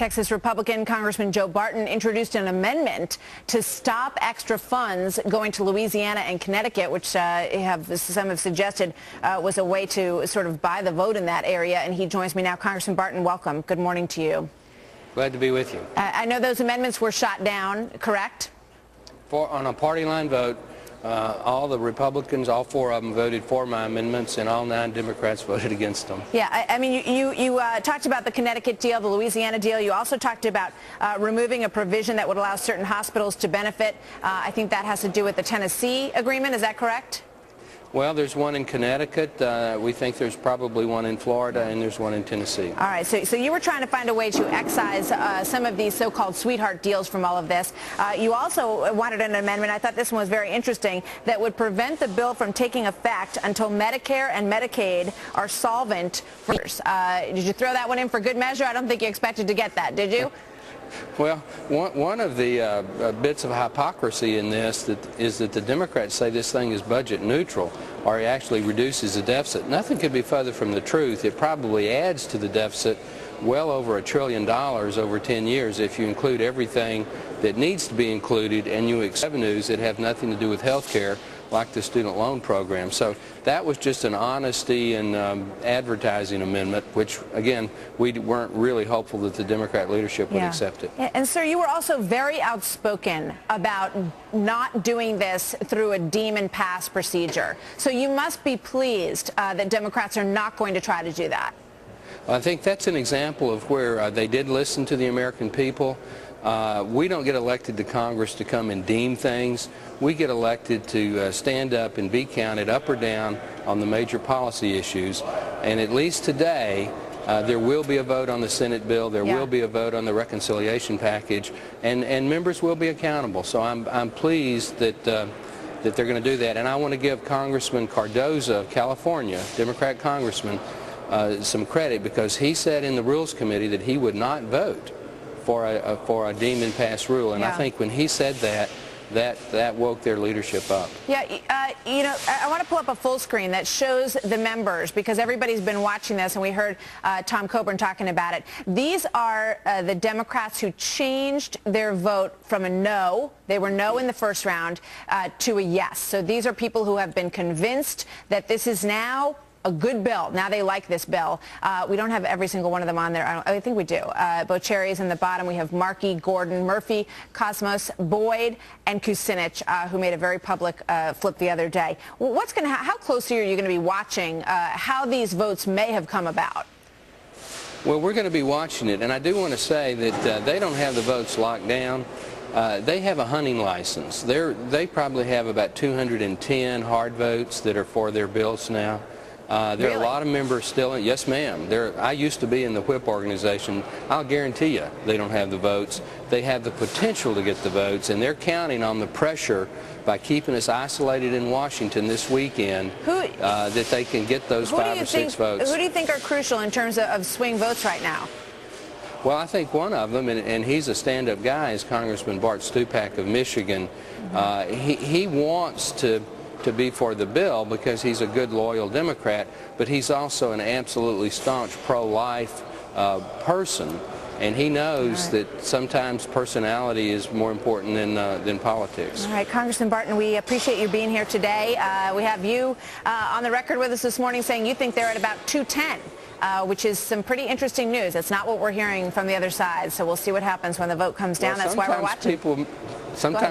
Texas Republican Congressman Joe Barton introduced an amendment to stop extra funds going to Louisiana and Connecticut, which some have suggested was a way to sort of buy the vote in that area. And he joins me now. Congressman Barton, welcome. Good morning to you. Glad to be with you. I know those amendments were shot down, correct? On a party line vote, all the Republicans, all four of them voted for my amendments, and all 9 Democrats voted against them. Yeah, I mean, you talked about the Connecticut deal, the Louisiana deal. You also talked about removing a provision that would allow certain hospitals to benefit. I think that has to do with the Tennessee agreement. Is that correct? Well, there's one in Connecticut. We think there's probably one in Florida, and there's one in Tennessee. All right, so you were trying to find a way to excise some of these so-called sweetheart deals from all of this. You also wanted an amendment, I thought this one was very interesting, that would prevent the bill from taking effect until Medicare and Medicaid are solvent. Did you throw that one in for good measure? I don't think you expected to get that, did you? Well, one of the bits of hypocrisy in this is that the Democrats say this thing is budget neutral, or it actually reduces the deficit. Nothing could be further from the truth. It probably adds to the deficit well over $1 trillion over 10 years if you include everything that needs to be included and you accept revenues that have nothing to do with health care, like the student loan program. So that was just an honesty and advertising amendment, which, again, we weren't really hopeful that the Democrat leadership would accept it. And, sir, you were also very outspoken about not doing this through a deem and pass procedure. So you must be pleased that Democrats are not going to try to do that. I think that's an example of where they did listen to the American people. We don't get elected to Congress to come and deem things. We get elected to stand up and be counted up or down on the major policy issues. And at least today, there will be a vote on the Senate bill. There will be a vote on the reconciliation package, and members will be accountable. So I'm pleased that that they're going to do that. And I want to give Congressman Cardoza of California, Democrat congressman, some credit, because he said in the Rules Committee that he would not vote for a deem and pass rule, and I think when he said that, that woke their leadership up. Yeah, you know, I want to pull up a full screen that shows the members, because everybody's been watching this, and we heard Tom Coburn talking about it. These are the Democrats who changed their vote from a no, they were no in the first round, to a yes. So these are people who have been convinced that this is now a good bill. Now they like this bill. We don't have every single one of them on there. I think we do. Bocherry's in the bottom. We have Markey, Gordon, Murphy, Cosmos, Boyd, and Kucinich, who made a very public flip the other day. What's going to how closely are you going to be watching how these votes may have come about? Well, we're going to be watching it, and I do want to say that they don't have the votes locked down. They have a hunting license. They probably have about 210 hard votes that are for their bills now. There are a lot of members still in. Yes, ma'am. I used to be in the whip organization. I'll guarantee you they don't have the votes. They have the potential to get the votes, and they're counting on the pressure by keeping us isolated in Washington this weekend that they can get those 5 or 6 votes. Who do you think are crucial in terms of swing votes right now? Well, I think one of them, and he's a stand-up guy, is Congressman Bart Stupak of Michigan. He wants to be for the bill because he's a good, loyal Democrat, but he's also an absolutely staunch pro-life person, and he knows that sometimes personality is more important than politics. All right, Congressman Barton, we appreciate you being here today. We have you on the record with us this morning saying you think they're at about 210. Which is some pretty interesting news. It's not what we're hearing from the other side, so we'll see what happens when the vote comes down. That's why we're watching. Sometimes